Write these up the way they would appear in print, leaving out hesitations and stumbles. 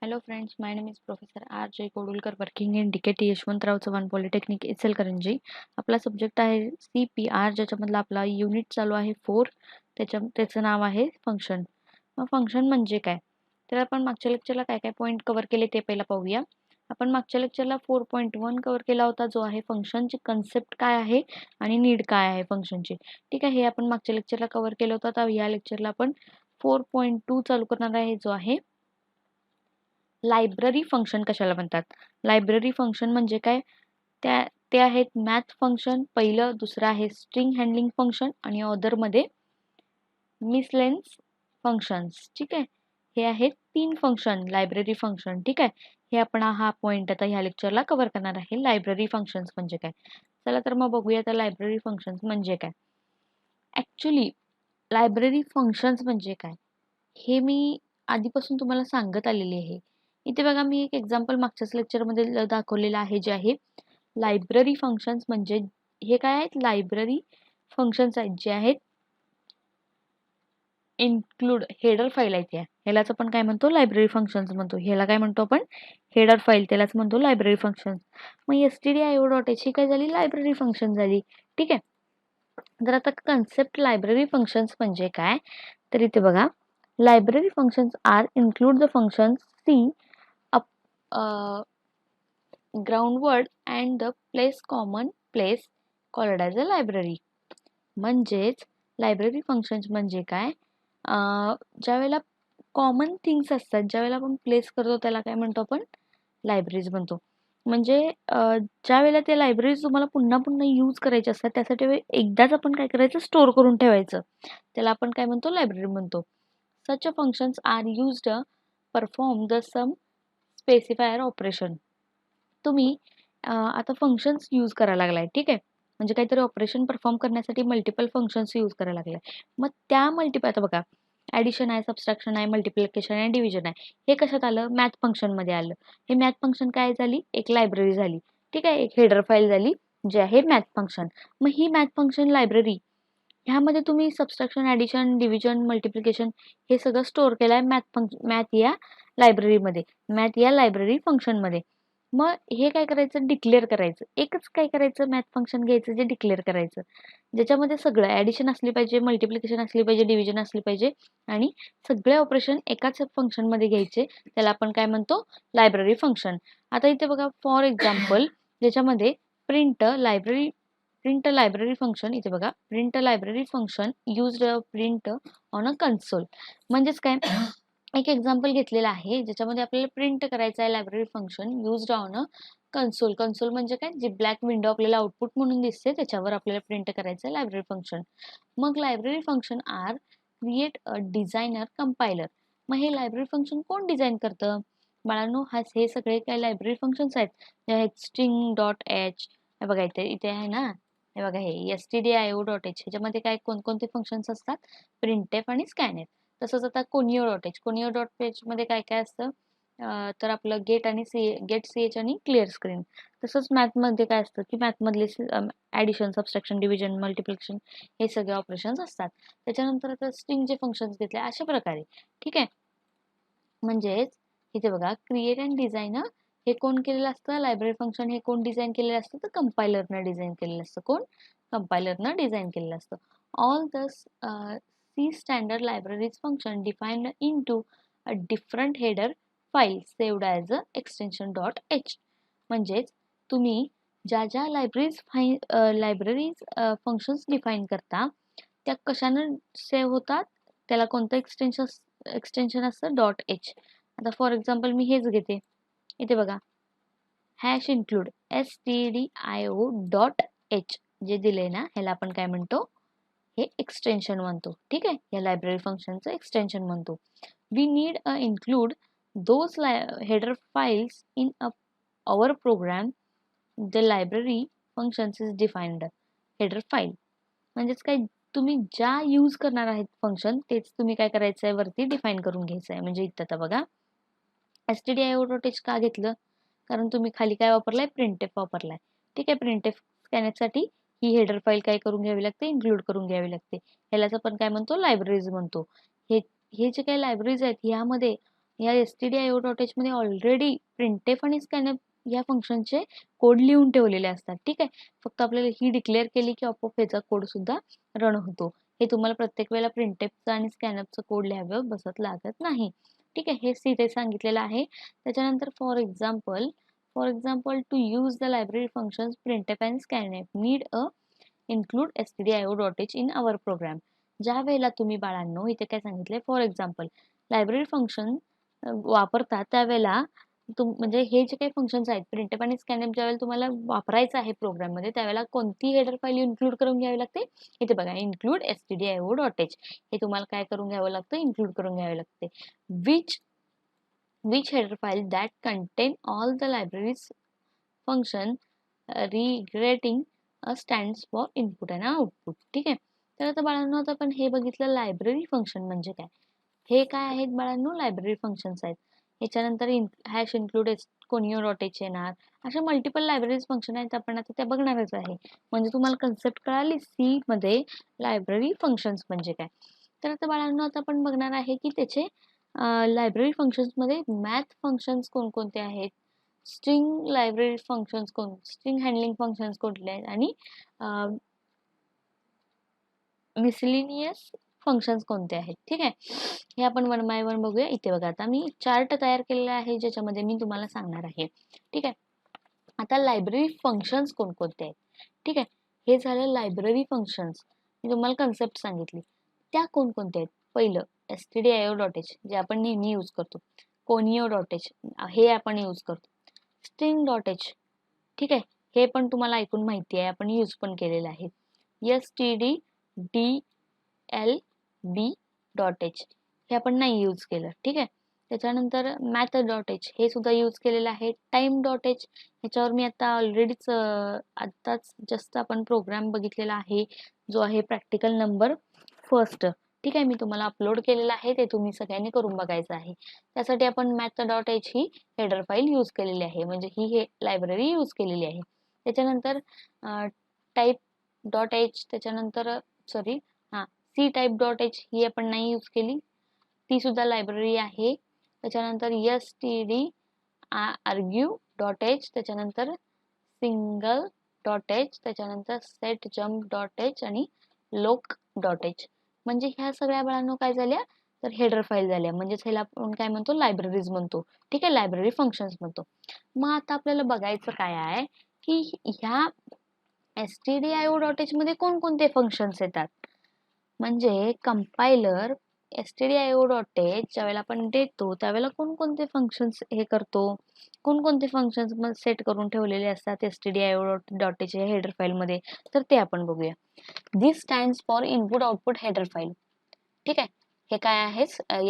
Hello friends, my name is Professor R. J. Kodulkar working in DKT Yashwantrao Chavan polytechnic Ichalkaranji. आपला subject आहे CPR ज्याच्यामधला आपला unit चालू आहे 4. त्याचं नाव आहे फंक्शन. मग फंक्शन म्हणजे काय? तर आपण मागच्या लेक्चरला काय काय पॉईंट कव्हर केले ते पहिला पाहूया. आपण मागच्या लेक्चरला 4.1 कव्हर केला होता जो आहे फंक्शनची कन्सेप्ट काय आहे आणि नीड काय आहे फंक्शनची. ठीक आहे, हे आपण मागच्या लेक्चरला कव्हर केलं होतं. आता या लेक्चरला आपण 4.2 चालू करणार आहे जो आहे लायब्ररी फंक्शन. कशाला म्हणतात लायब्ररी फंक्शन म्हणजे काय? ते आहेत मॅथ फंक्शन पहिलं, दुसरं आहे स्ट्रिंग हँडलिंग फंक्शन आणि अदर मध्ये मिसलेन्स फंक्शन्स. ठीक आहे, हे आहेत 3 फंक्शन लायब्ररी फंक्शन. ठीक आहे, हे आपण हा पॉइंट आता ह्या लेक्चरला कव्हर करणार आहे. लायब्ररी फंक्शन्स म्हणजे काय? चला तर मग बघूया आता लायब्ररी फंक्शन्स म्हणजे काय. ऍक्च्युली लायब्ररी फंक्शन्स म्हणजे काय हे मी आधीपासून तुम्हाला सांगत आलेली आहे. इथे बघा, मी एक एक्झाम्पल मागच्याच लेक्चरमध्ये दाखवलेलं आहे जे आहे लायब्ररी फंक्शन्स. म्हणजे हे काय आहेत? लायब्ररी फंक्शन्स आहेत जे आहेत इन्क्लूड हेडर फाईल आहेत. ह्यालाच आपण काय म्हणतो? लायब्ररी फंक्शन्स म्हणतो. ह्याला काय म्हणतो आपण? हेडर फाईल, त्यालाच म्हणतो लायब्ररी फंक्शन्स. मग stdio.h ही काय झाली? लायब्ररी फंक्शन झाली. ठीक आहे, जर आता कन्सेप्ट लायब्ररी फंक्शन्स म्हणजे काय तर इथे बघा, library functions are include the function C up ground word and the place common place called as a library. म्हणजेच लायब्ररी फंक्शन्स म्हणजे काय? ज्या वेळेला कॉमन थिंग्स असतात, ज्या वेळेला आपण प्लेस करतो त्याला काय म्हणतो आपण? लायब्ररीज म्हणतो. म्हणजे ज्या वेळेला ते लायब्ररीज तुम्हाला पुन्हा पुन्हा यूज करायचे असतात त्यासाठी एकदाच आपण काय करायचं? स्टोअर करून ठेवायचं. त्याला आपण काय म्हणतो? लायब्ररी म्हणतो. Such functions are used perform the some specifier operation. तुम्ही आता फंक्शन्स यूज करायला लागलाय. ठीक आहे, म्हणजे काहीतरी ऑपरेशन परफॉर्म करण्यासाठी मल्टिपल फंक्शन्स यूज करायला लागलाय. मग त्या मल्टिपल, आता बघा, ॲडिशन आहे, सबस्ट्रॅक्शन आहे, मल्टिप्लिकेशन आहे, डिव्हिजन आहे. हे कशात आलं? मॅथ फंक्शनमध्ये आलं. हे मॅथ फंक्शन काय झाली? एक लायब्ररी झाली. ठीक आहे, एक हेडर फाईल झाली जे आहे मॅथ फंक्शन. मग ही मॅथ फंक्शन लायब्ररी, ह्यामध्ये तुम्ही सबस्ट्रॅक्शन, ॲडिशन, डिव्हिजन, मल्टिप्लिकेशन हे सगळं स्टोअर केलं आहे मॅथ या लायब्ररीमध्ये, मॅथ या लायब्ररी फंक्शनमध्ये. मग हे काय करायचं? डिक्लेअर करायचं. एकच काय करायचं? मॅथ फंक्शन घ्यायचं जे डिक्लेअर करायचं, ज्याच्यामध्ये सगळं ॲडिशन असली पाहिजे, मल्टिप्लिकेशन असली पाहिजे, डिव्हिजन असली पाहिजे आणि सगळे ऑपरेशन एकाच फंक्शनमध्ये घ्यायचे. त्याला आपण काय म्हणतो? Library function. आता इथे बघा, फॉर एक्झाम्पल ज्याच्यामध्ये प्रिंट लायब्ररी फंक्शन, इथे बघा, print library function used print on a console. म्हणजेच काय? एक एक्झाम्पल घेतलेलं आहे ज्याच्यामध्ये आपल्याला प्रिंट करायचं आहे library function used on a console. Console म्हणजे काय? जी ब्लॅक विंडो आपल्याला आउटपुट म्हणून दिसते त्याच्यावर आपल्याला प्रिंट करायचं आहे लायब्ररी फंक्शन. मग library function are create a designer compiler. मग हे लायब्ररी फंक्शन कोण डिझाईन करतं? बाळांनो, हे सगळे काय लायब्ररी फंक्शन्स आहेत. जे आहेत string.h, हे बघा इथे इथे आहे ना, हे बघा, हे stdio.h ह्याच्यामध्ये काय कोणकोणते फंक्शन्स असतात? प्रिंटफ आणि स्कॅनफ. तसंच आता कोनिओ.h मध्ये काय काय असतं? तर आपलं गेट आणि गेट ch आणि क्लिअर स्क्रीन. तसंच मॅथमध्ये काय असतं की मॅथमधले ॲडिशन, सबस्ट्रॅक्शन, डिव्हिजन, मल्टिप्लिकेशन हे सगळे ऑपरेशन्स असतात. त्याच्यानंतर आता स्ट्रिंगचे फंक्शन्स घेतले अशा प्रकारे. ठीक आहे, म्हणजेच इथे बघा, क्रिएट अँड डिझाईन हे कोण केलेलं असतं? लायब्ररी फंक्शन हे कोण डिझाईन केलेलं असतं? तर कंपायलरनं डिझाईन केलेलं असतं. कोण? कंपायलरनं डिझाईन केलेलं असतं. All the C standard libraries function defined into a different header file saved as a extension.h. म्हणजेच तुम्ही ज्या ज्या लायब्ररीज फंक्शन्स डिफाईन करता त्या कशानं सेव्ह होतात? त्याला कोणतं एक्सटेन्शन असतं? .h. आता फॉर एक्झाम्पल मी हेच घेते. इथे बघा, हॅश इन्क्लूड stdio.h जे दिले ना, ह्याला आपण काय म्हणतो? हे एक्सटेन्शन म्हणतो. ठीक आहे, या लायब्ररी फंक्शनचं एक्सटेन्शन म्हणतो. We need a include those header files in our program. The library functions is defined header file. म्हणजेच काय? तुम्ही ज्या यूज करणार आहेत फंक्शन तेच तुम्ही काय करायचं आहे? वरती डिफाईन करून घ्यायचं आहे. म्हणजे इथं आता बघा, stdio.h का घेतलं? कारण तुम्ही खाली काय वापरलाय? प्रिंटफ वापरलाय. ठीक आहे, प्रिंटफ स्कॅनफसाठी ही हेडर फाईल काय करून घ्यावी लागते? इन्क्लूड करून घ्यावी लागते. ह्यालाच आपण काय म्हणतो? लायब्ररीज म्हणतो. हे हे जे काही लायब्ररीज आहेत ह्यामध्ये या stdio डॉट एच मध्ये ऑलरेडी printf आणि scanf या फंक्शनचे कोड लिहून ठेवलेले असतात. ठीक आहे, फक्त आपल्याला ही डिक्लेअर केली की आपोआप ह्याचा कोड सुद्धा रन होतो. हे तुम्हाला प्रत्येक वेळेला printfचा आणि scanfचा कोड लिहावं बसत लागत नाही. ठीक आहे, हे तिथे सांगितलेलं आहे. त्याच्यानंतर for example to use the library functions printf and scanf need a include stdio.h in our program. ज्या वेळेला तुम्ही बाळांनो इथे काय सांगितले, फॉर एक्झाम्पल लायब्ररी फंक्शन वापरता त्यावेळेला म्हणजे हे जे काही फंक्शन्स आहेत printf आणि scanf ज्यावेळेला तुम्हाला वापरायचं आहे प्रोग्राममध्ये त्यावेळेला कोणती हेडर फाईल इन्क्लूड करून घ्यावी लागते, इथे बघा include stdio.h हे तुम्हाला काय करून घ्यावं लागतं, इन्क्लूड करून घ्यावे लागते. which header file that contain all the libraries function regretting stands for input and output. ठीक आहे, तर आता बाळांनो आता आपण हे बघितलं लायब्ररी फंक्शन म्हणजे काय. हे काय आहेत बाळांनो, लायब्ररी फंक्शन्स आहेत. याच्यानंतर hash include conio dot H येणार. अशा मल्टिपल लायब्ररीज फंक्शन आहेत, आपण आता त्या बघणारच आहे. म्हणजे तुम्हाला कन्सेप्ट कळाली सी मध्ये लायब्ररी फंक्शन्स म्हणजे काय. तर आता बाळांनो आता आपण बघणार आहे की त्याचे लायब्ररी फंक्शन्स मध्ये मॅथ फंक्शन्स कोणकोणते आहेत, string library functions string handling functions कुठले आहेत आणि मिसलिनियस फंक्शन्स कोणते आहेत. ठीक आहे, हे आपण वन बाय वन बघूया. इथे बघा आता मी चार्ट तयार केलेला आहे ज्याच्यामध्ये मी तुम्हाला सांगणार आहे. ठीक आहे, आता लायब्ररी फंक्शन्स कोणकोणते आहेत. ठीक आहे, हे झालं लायब्ररी फंक्शन्स, मी तुम्हाला कन्सेप्ट सांगितली. त्या कोणकोणत्या आहेत, पहिलं stdio.h जे आपण नेहमी यूज करतो, conio.h हे आपण यूज करतो, string.h ठीक आहे, हे पण तुम्हाला ऐकून माहिती आहे, आपण यूज पण केलेलं आहे. stdlb.h हे आपण नाही यूज केलं. ठीक आहे, त्याच्यानंतर math.h हे सुद्धा यूज केलेलं आहे. time.h ह्याच्यावर मी आता ऑलरेडीच आत्ताच जस्ट आपण प्रोग्राम बघितलेला आहे जो आहे प्रॅक्टिकल नंबर फर्स्ट. ठीक आहे, मी तुम्हाला अपलोड केलेला आहे, ते तुम्ही सगळ्यांनी करून बघायचं आहे. त्यासाठी आपण math.h ही हेडर फाईल यूज केलेली आहे, म्हणजे ही हे लायब्ररी यूज केलेली आहे. त्याच्यानंतर टाईप डॉट एच त्याच्यानंतर sorry C type dot h ही आपण नाही यूज केली, ती सुद्धा लायब्ररी आहे. त्याच्यानंतर S T D arg dot h, त्याच्यानंतर सिंगल डॉट एच, त्याच्यानंतर सेट जम्प डॉट एच आणि लोक डॉट एच. म्हणजे ह्या सगळ्या बाळांनो काय झाल्या, तर हेडर फाईल झाल्या, म्हणजेच ह्याला आपण काय म्हणतो, लायब्ररीज म्हणतो. ठीक आहे, लायब्ररी फंक्शन्स म्हणतो. मग आता आपल्याला बघायचं काय आहे की ह्या stdio.h मध्ये कोणकोणते फंक्शन्स येतात. म्हणजे कंपायलर stdio.h ज्यावेळेला आपण देतो त्यावेळेला कोणकोणते फंक्शन्स हे करतो, कोणकोणते फंक्शन्स सेट करून ठेवलेले असतात stdio.h या हेडर फाईल मध्ये, तर ते आपण बघूया. This stands for input output header file. ठीक आहे, हे काय आहे,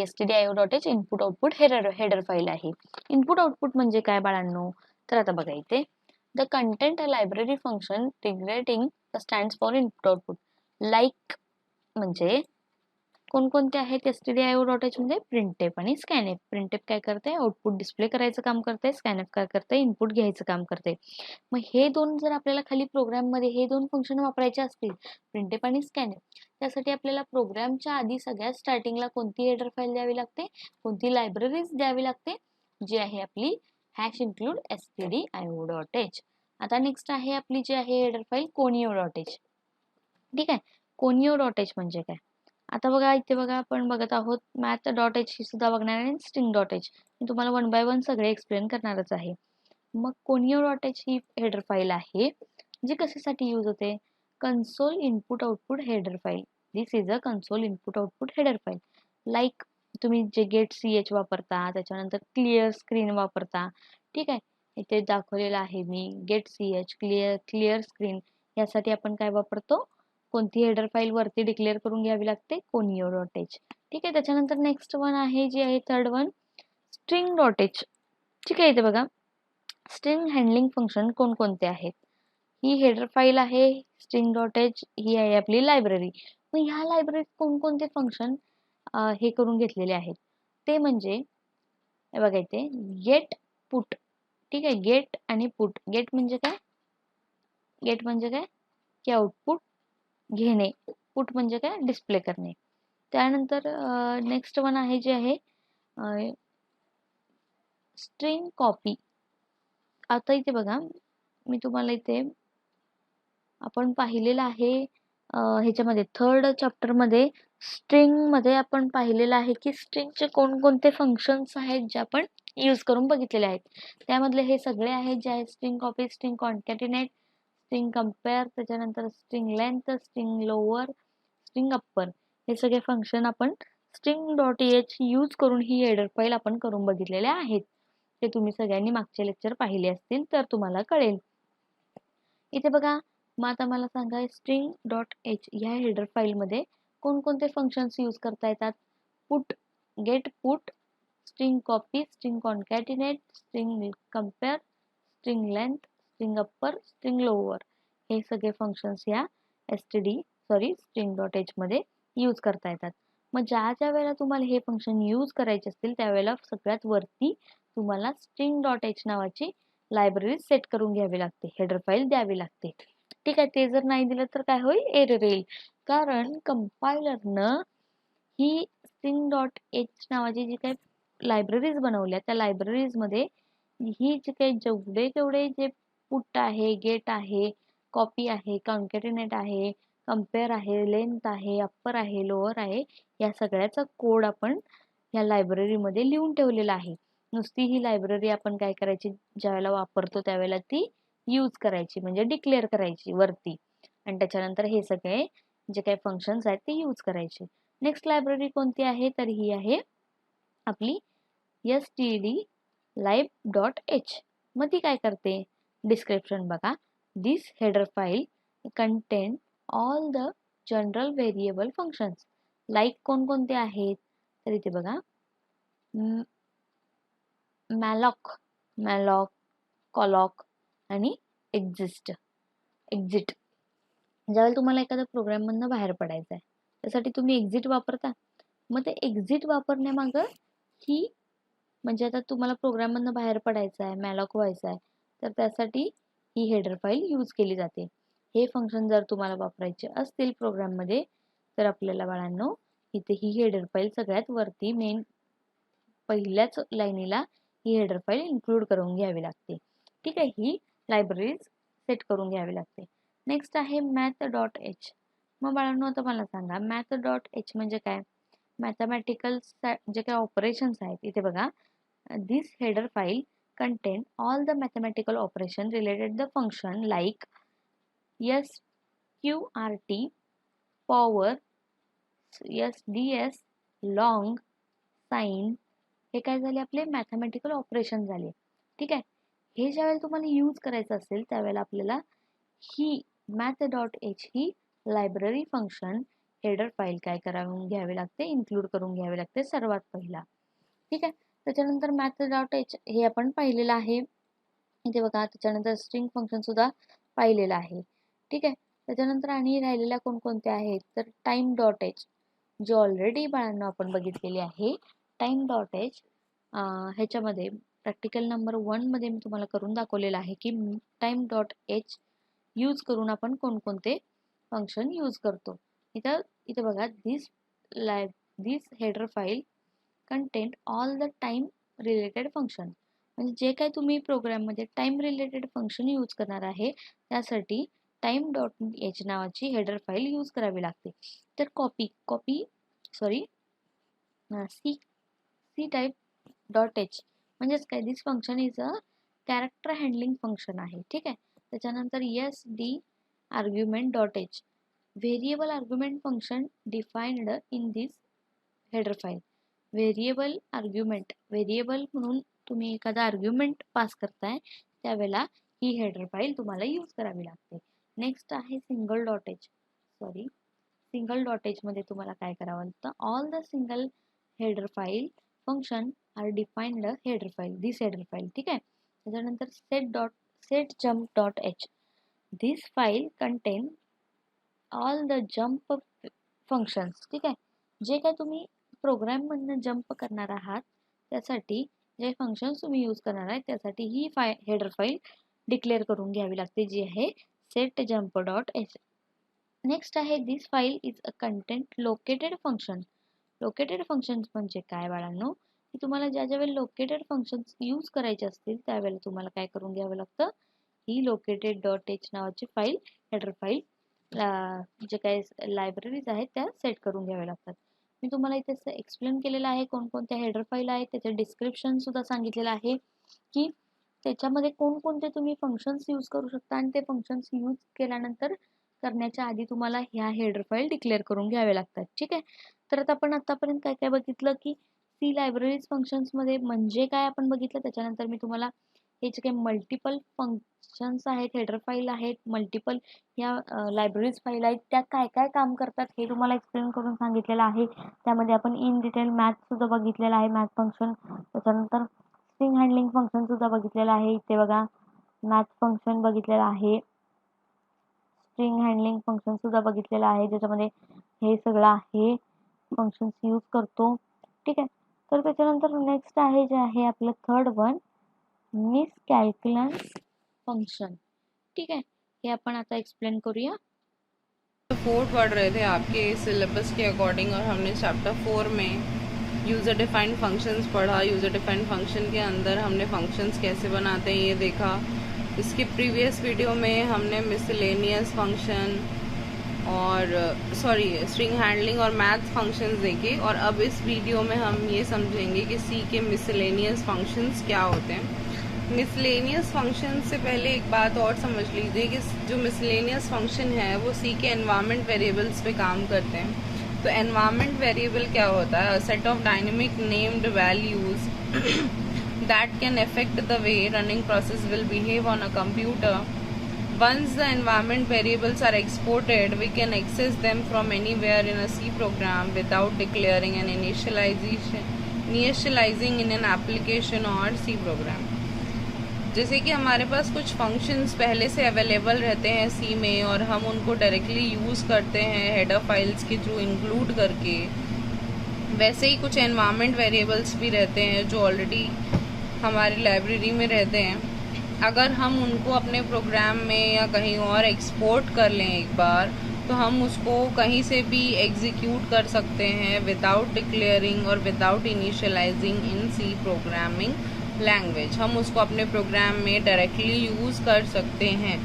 stdio.h input output header file आहे. इनपुट आउटपुट म्हणजे काय बाळांनो, तर आता बघा इथे the content library function regarding stands for input output. Like म्हणजे कोणकोणते आहेत stdio.h मध्ये, printf आणि scanf. printf काय करते, आउटपुट डिस्प्ले करायचं काम करते, scanf काय करते, इनपुट घ्यायचं काम करते. मग हे दोन जर आपल्याला खाली प्रोग्राम मध्ये हे दोन फंक्शन वापरायचे असतील printf आणि scanf, त्यासाठी आपल्याला प्रोग्रामच्या आधी सगळ्यात स्टार्टिंगला कोणती हेडर फाईल द्यावी लागते, कोणती लायब्ररीज द्यावी लागते, जी आहे आपली हॅश इन्क्लूड stdio.h. आता नेक्स्ट आहे आपली जी आहे हेडर फाईल conio.h. ठीक आहे, conio.h म्हणजे काय, आता बघा इथे बघा आपण बघत आहोत math.h ही सुद्धा बघणार आहे, string.h मी तुम्हाला वन बाय वन सगळे एक्सप्लेन करणारच आहे. मग conio.h ही हेडर फाईल आहे जी कशासाठी यूज होते, console input output header file. This is a console input output header file. Like तुम्ही जे गेट ch वापरता, त्याच्यानंतर क्लिअर स्क्रीन वापरता. ठीक आहे, इथे दाखवलेलं आहे मी गेट ch क्लिअर स्क्रीन, यासाठी आपण काय वापरतो, कोणती हेडर फाईल वरती डिक्लेअर करून घ्यावी लागते, conio.h. ठीक आहे, त्याच्यानंतर नेक्स्ट वन आहे जी आहे थर्ड वन string.h. ठीक आहे, इथे बघा स्ट्रिंग हँडलिंग फंक्शन कोणकोणते आहेत, ही हेडर फाईल आहे string.h, ही आहे आपली लायब्ररी. मग ह्या लायब्ररीत कोणकोणते फंक्शन हे करून घेतलेले आहेत, ते म्हणजे हे बघा इथे गेट पुट. ठीक आहे, गेट आणि पुट. गेट म्हणजे काय, गेट म्हणजे काय की आउटपुट घेणे, पुट म्हणजे काय डिस्प्ले करणे. त्यानंतर नेक्स्ट वन आहे जे आहे स्ट्रिंग कॉपी. आता इथे बघा, मी तुम्हाला इथे आपण पाहिलेलं आहे ह्याच्यामध्ये थर्ड चॅप्टरमध्ये स्ट्रिंगमध्ये आपण पाहिलेलं आहे की स्ट्रिंगचे कोणकोणते फंक्शन्स आहेत जे आपण यूज करून बघितलेले आहेत. त्यामधले हे सगळे आहेत जे आहेत string copy, string concatenate, string compare, त्याच्यानंतर string length, string lower, string upper. हे सगळे फंक्शन आपण स्ट्रिंग डॉट एच यूज करून ही हेडर फाईल आपण करून बघितलेले आहेत. ते तुम्ही सगळ्यांनी मागचे लेक्चर पाहिले असतील तर तुम्हाला कळेल. इथे बघा, मग आता मला सांगा स्ट्रिंग डॉट एच ह्या हेडर फाईलमध्ये कोणकोणते फंक्शन्स यूज करता येतात. Put, get put, string copy, string concatenate, string compare, string length, string upper, string lower. हे सगळे फंक्शन्स या स्ट्रिंग डॉट एच मध्ये यूज करता येतात. मग ज्या वेळेला तुम्हाला हे फंक्शन यूज करायचे असतील त्यावेळेला सगळ्यात वरती तुम्हाला स्ट्रिंग डॉट एच नावाची लायब्ररी सेट करून घ्यावी लागते, हेडर फाईल द्यावी लागते. ठीक आहे, ते जर नाही दिलं तर काय होईल, एरर येईल. कारण कंपायलरनं ही स्ट्रिंग डॉट एच नावाची जी काही लायब्ररीज बनवल्या त्या लायब्ररीजमध्ये ही जी काही जेवढे जे पुट आहे, गेट आहे, कॉपी आहे, कॉन्कॅटिनेट आहे, कंपेअर आहे, लेंथ आहे, अप्पर आहे, लोअर आहे, या सगळ्याचा कोड आपण या लायब्ररीमध्ये लिहून ठेवलेला आहे. नुसती ही लायब्ररी आपण काय करायची, ज्यावेळेला वापरतो त्यावेळेला ती यूज करायची, म्हणजे डिक्लेअर करायची वरती, आणि त्याच्यानंतर हे सगळे जे काही फंक्शन्स आहेत ते यूज करायचे. नेक्स्ट लायब्ररी कोणती आहे, तर ही आहे आपली std live डॉट एच. मग ती काय करते, डिस्क्रिप्शन बघा, this header file contain all the general variable functions. Like कोणकोणते आहेत, तर इथे बघा, मॅलॉक, कॉलॉक आणि एक्झिट. ज्यावेळेला तुम्हाला एखाद्या प्रोग्राममधनं बाहेर पडायचं आहे त्यासाठी तुम्ही एक्झिट वापरता. मग ते एक्झिट वापरण्यामागं ही, म्हणजे आता तुम्हाला प्रोग्राममधनं बाहेर पडायचं आहे, मॅलॉक व्हायचं आहे, तर त्यासाठी ही हेडर फाईल यूज केली जाते. हे फंक्शन जर तुम्हाला वापरायचे असतील प्रोग्राममध्ये तर आपल्याला बाळांनो इथे ही हेडर फाईल सगळ्यात वरती मेन पहिल्याच लाईनीला ही हेडर फाईल इन्क्लूड करून घ्यावी लागते. ठीक आहे, ही लायब्ररीज सेट करून घ्यावी लागते. नेक्स्ट आहे मॅथ डॉट एच. मग बाळांनो आता मला सांगा मॅथ डॉट एच म्हणजे काय. मॅथमॅटिकल जे काही ऑपरेशन्स आहेत, इथे बघा, this header file contain all the mathematical operation related the function like sqrt, power, sds, long, sin. हे काय झाले, आपले मॅथमॅटिकल ऑपरेशन झाले. ठीक आहे, हे ज्यावेळेला तुम्हाला यूज करायचं असेल त्यावेळेला आपल्याला ही मॅथ डॉट एच ही लायब्ररी फंक्शन हेडर फाईल काय करून घ्यावी लागते, इन्क्लूड करून घ्यावी लागते सर्वात पहिला. ठीक आहे, त्याच्यानंतर मॅथ डॉट एच हे आपण पाहिलेलं आहे. इथे बघा, त्याच्यानंतर स्ट्रिंग फंक्शन सुद्धा पाहिलेलं आहे. ठीक आहे, त्याच्यानंतर आणि राहिलेल्या कोणकोणत्या आहेत, तर टाइम डॉट एच, जे ऑलरेडी बाळांना आपण बघितलेली आहे. टाइम डॉट एच ह्याच्यामध्ये प्रॅक्टिकल नंबर 1 मध्ये मी तुम्हाला करून दाखवलेलं आहे की टाइम डॉट एच यूज करून आपण कोणकोणते फंक्शन यूज करतो. इथं बघा, this header file content all the time related function. म्हणजे जे काही तुम्ही प्रोग्राममध्ये टाइम रिलेटेड फंक्शन यूज करणार आहे त्यासाठी टाइम डॉट एच नावाची हेडर फाईल यूज करावी लागते. तर सी टाईप डॉट एच म्हणजेच काय, this function is a character handling function आहे. ठीक आहे, त्याच्यानंतर D argument dot h, variable argument function defined in this header file. Variable म्हणून तुम्ही एखादा आर्ग्युमेंट पास करताय त्यावेळेला ही हेडर फाईल तुम्हाला यूज करावी लागते. नेक्स्ट आहे सिंगल डॉट एच मध्ये तुम्हाला काय करावं लागतं, all the single header file function are defined header file, this header file. ठीक आहे, त्याच्यानंतर set jump dot H, this file contain all the jump functions. ठीक आहे, जे काय तुम्ही प्रोग्राममधनं जम्प करणार आहात त्यासाठी जे फंक्शन्स तुम्ही यूज करणार आहे त्यासाठी ही हेडर फाईल डिक्लेअर करून घ्यावी लागते, जी आहे set jump dot h. Next आहे this file is a content located function. Located function म्हणजे काय बाळांनो, की तुम्हाला ज्या वेळेला लोकेटेड फंक्शन्स यूज करायचे असतील त्यावेळेला तुम्हाला काय करून घ्यावं लागतं, ही लोकेटेड डॉट एच नावाची फाईल, हेडर फाईल, जे काही लायब्ररीज आहेत त्या सेट करून घ्याव्या लागतात. मी तुम्हाला इथे एक्सप्लेन केलेलं आहे कोणकोणत्या हेडर फाईल आहेत, त्याचं डिस्क्रिप्शन सुद्धा सांगितलेलं आहे की त्याच्यामध्ये कोणकोणते तुम्ही फंक्शन्स यूज करू शकता आणि ते फंक्शन्स यूज केल्यानंतर करण्याच्या आधी तुम्हाला ह्या हेडर फाईल डिक्लेअर करून घ्यावे लागतात. ठीक आहे. तर आता आपण आतापर्यंत काय काय बघितलं की सी लायब्ररीज फंक्शन्समध्ये म्हणजे काय आपण बघितलं. त्याच्यानंतर मी तुम्हाला हे जे काही मल्टिपल फंक्शन्स आहेत, हेडर फाईल आहेत, मल्टिपल या लायब्ररीज फाईल आहेत, त्या काय काय काम करतात हे तुम्हाला एक्सप्लेन करून सांगितलेलं आहे. त्यामध्ये आपण इन डिटेल मॅथ सुद्धा बघितलेलं आहे, मॅथ फंक्शन. त्याच्यानंतर स्ट्रिंग हँडलिंग फंक्शन सुद्धा बघितलेलं आहे. इथे बघा मॅथ फंक्शन बघितलेलं आहे, स्ट्रिंग हँडलिंग फंक्शन सुद्धा बघितलेलं आहे, ज्याच्यामध्ये हे सगळं आहे फंक्शन्स यूज करतो. ठीक आहे. तर त्याच्यानंतर नेक्स्ट आहे जे आहे आपलं थर्ड वन, मिसकॅल्क्युलस फंक्शन. ठीक है, ये अपन आता एक्सप्लेन करूया. 4 पढ़ रहे थे आपके सिलेबस के अकॉर्डिंग, और हमने चैप्टर 4 में यूज़र डिफाइंड फंक्शंस पढ़ा. यूज़र डिफाइंड फंक्शन के अंदर हमने फंक्शंस कैसे बनाते हैं ये देखा. इसके प्रीवियस वीडियो में हमने मिसलेनियस फंक्शन और स्ट्रिंग हैंडलिंग और मैथ फंक्शंस देखे, और अब इस वीडियो में हम ये समझेंगे कि सी के मिसलेनियस फंक्शंस क्या होते हैं. मिसलेनियस फंक्शन से पहले एक बात और समझ लीजिए कि जो मिसलेनियस फंक्शन है वो सी के एनवायरनमेंट वेरिएबल्स पे काम करते हैं. तो एनवायरनमेंट वेरिएबल क्या होता है? Set of dynamic named values that can affect the way running process will behave on a computer. Once the environment variables are exported, we can access them from anywhere in a C program without declaring an initializing in an application or C program. जैसे कि हमारे pass कुछ functions पहले से available रहते हैं C में, और हम उनको डायरेक्टली यूज़ करते हैं हेडर फाइल्स के थ्रू इंक्लूड करके, वैसे ही कुछ एनवायरनमेंट वेरिएबल्स भी रहते हैं जो ऑलरेडी हमारी लाइब्रेरी में रहते हैं. अगर हम उनको अपने प्रोग्राम में या कहीं और एक्सपोर्ट कर लें एक बार, तो हम उसको कहीं से भी एग्जीक्यूट कर सकते हैं विदाउट डिक्लेयरिंग और without initialising in C programming language. हम उसको अपने प्रोग्राम में डायरेक्टली यूज़ कर सकते हैं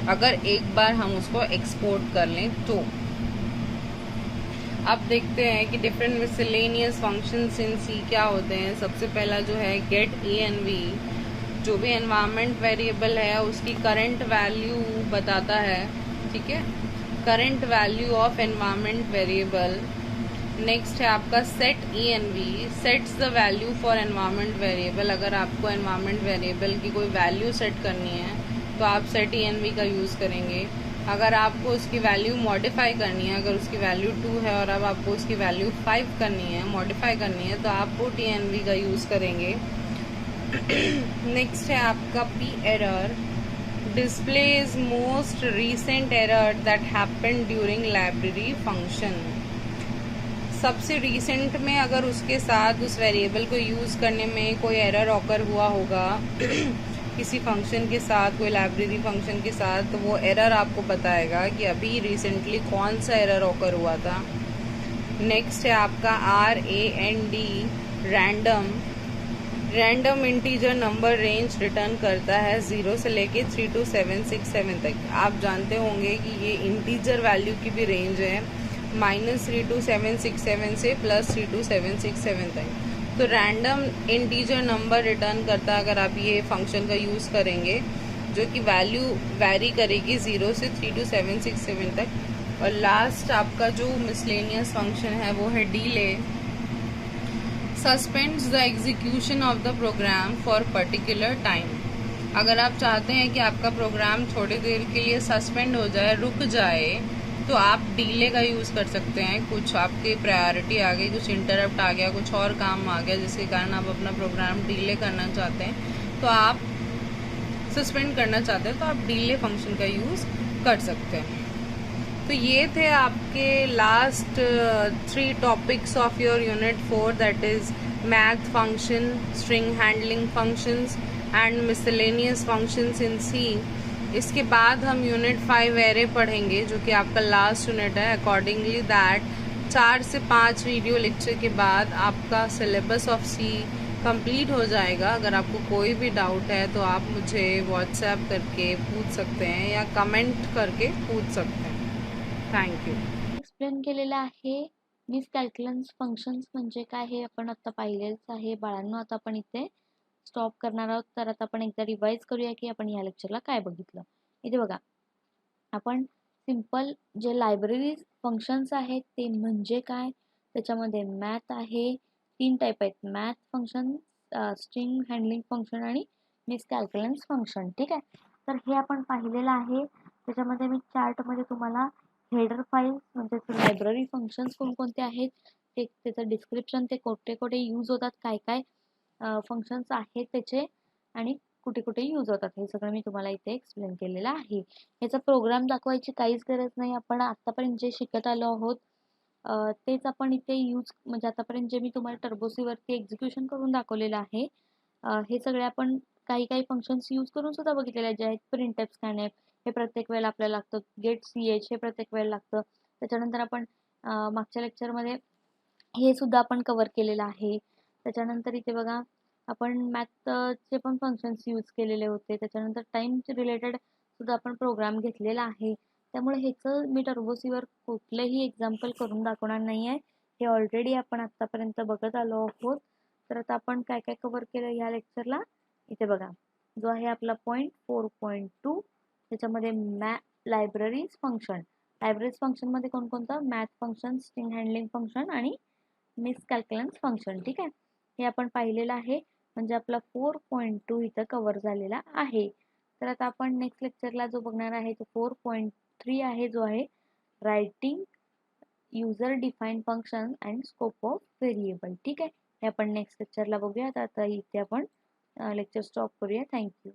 अगर एक बार हम उसको एक्सपोर्ट कर लें तो. अब देखते हैं कि different miscellaneous functions in C क्या होते हैं. सबसे पहला जो है गेट env, जो भी एनवायरनमेंट वेरिएबल है उसकी करंट वैल्यू बताता है. ठीक है, current value of environment variable. Next है आपका set env, sets the value for environment variable. अगर आपको एनवायरनमेंट वेरिएबल की कोई वैल्यू सेट करनी है तो आप सेट env का यूज़ करेंगे. अगर आपको उसकी वैल्यू मॉडिफाई करनी है, अगर उसकी वैल्यू 2 है और अब आपको उसकी वैल्यू 5 करनी है, मॉडिफाई करनी है, तो आप पुट env का यूज़ करेंगे. नेक्स्ट है आपका P error, displays most recent error that happened during library function. सबसे रीसेंट में अगर उसके साथ उस वेरिएबल को यूज़ करने में कोई एरर ऑकर हुआ होगा किसी फंक्शन के साथ, कोई लाइब्रेरी फंक्शन के साथ, तो वो एरर आपको बताएगा कि अभी रिसेंटली कौन सा एरर ऑकर हुआ था. नेक्स्ट है आपका RAND, random. Random integer number range return करता है 0 से लेके 32767 तक. आप जानते होंगे कि ये इंटीजर वैल्यू की भी रेंज है, -32767 से +32767 तक. तो रैंडम इंटीजर नंबर रिटर्न करता है अगर आप ये फंक्शन का यूज़ करेंगे, जो कि वैल्यू वैरी करेगी 0 से 32767 तक. और लास्ट आपका जो मिसलेनियस फंक्शन है वो है delay, suspends the execution of the program for particular time. अगर आप चाहते हैं कि आपका प्रोग्राम थोड़ी देर के लिए सस्पेंड हो जाए, रुक जाए, तो आप डिले का यूज़ कर सकते हैं. कुछ आपके प्रायोरिटी आ गई, कुछ इंटरप्ट आ गया, कुछ और काम आ गया जिसके कारण आप अपना प्रोग्राम डिले करना चाहते हैं, तो आप सस्पेंड करना चाहते हैं, तो आप डिले फंक्शन का यूज़ कर सकते हैं. तो ये थे आपके last 3 topics of your unit 4, that is math function, string handling functions and miscellaneous functions in C. इसके बाद हम यूनिट 5 एरे पढ़ेंगे, जो कि आपका लास्ट यूनिट है. अकॉर्डिंगली दैट 4 से 5 वीडियो लेक्चर के बाद आपका सिलेबस ऑफ सी कंप्लीट हो जाएगा। अगर आपको कोई भी डाउट है तो आप मुझे व्हाट्सएप करके पूछ सकते हैं या कमेंट करके पूछ सकते हैं। Thank you. एक्सप्लेन केलेलं आहे मिस कॅल्क्युलन्स फंक्शन्स म्हणजे काय हे आपण आता पाहिलेच आहे बाळांनो. आता आपण इथे स्टॉप करणार आहोत. तर आता आपण एकदा रिवाइज करूया की आपण या लेक्चरला काय बघितलं. इथे बघा आपण सिंपल जे लायब्ररी फंक्शन्स आहेत ते म्हणजे काय, त्याच्यामध्ये मॅथ आहे, 3 टाईप आहेत, math function, string handling function आणि मिस कॅल्क्युलन्स फंक्शन. ठीक आहे, तर हे आपण पाहिलेलं आहे. त्याच्यामध्ये मी चार्टमध्ये तुम्हाला हेडर फाईल्स म्हणजे लायब्ररी फंक्शन्स कोणकोणते आहेत ते, त्याचं डिस्क्रिप्शन, ते कोठे कोठे यूज होतात, काय काय फंक्शन्स आहेत त्याचे आणि कुठे कुठे यूज होतात, हे सगळं मी तुम्हाला इथे एक्सप्लेन केलेलं आहे. याचा प्रोग्राम दाखवायची काहीच गरज नाही. आपण आतापर्यंत जे शिकत आलो आहोत तेच आपण इथे यूज, म्हणजे आतापर्यंत जे मी तुम्हाला टर्बोसीवरती एक्झिक्युशन करून दाखवलेलं आहे हे सगळे आपण काही काही फंक्शन्स यूज करून सुद्धा बघितलेले आहेत, जे आहेत प्रिंट एफ, स्कॅन एफ, हे प्रत्येक वेळेला आपल्याला लागतं, गेट सी एच हे प्रत्येक वेळेला लागतं. त्याच्यानंतर आपण मागच्या लेक्चरमध्ये हे सुद्धा आपण कव्हर केलेलं आहे. त्याच्यानंतर इथे बघा आपण मॅथचे पण फंक्शन्स यूज केलेले होते. त्याच्यानंतर टाइम रिलेटेड सुद्धा आपण प्रोग्राम घेतलेला आहे. त्यामुळे ह्याचं मी टर्बोसीवर कुठलंही एक्झाम्पल करून दाखवणार नाही आहे. हे ऑलरेडी आपण आत्तापर्यंत बघत आलो आहोत. तर आता आपण काय काय कव्हर केलं ह्या लेक्चरला, इथे बघा जो आहे आपला पॉईंट 4.2, त्याच्यामध्ये लायब्ररीज फंक्शन. लायब्ररीज फंक्शनमध्ये कोणकोणतं, math function, string handling function आणि मिस कॅल्क्युलन्स फंक्शन. ठीक आहे, हे आपण पाहिलेलं आहे. म्हणजे आपला 4.2 इथं कव्हर झालेला आहे. तर आता आपण नेक्स्ट लेक्चरला जो बघणार आहे तो 4.3 आहे, जो आहे writing user define function and scope of variable. ठीक आहे, हे आपण नेक्स्ट लेक्चरला बघूया. आता इथे आपण लेक्चर स्टॉप करूया. थँक्यू.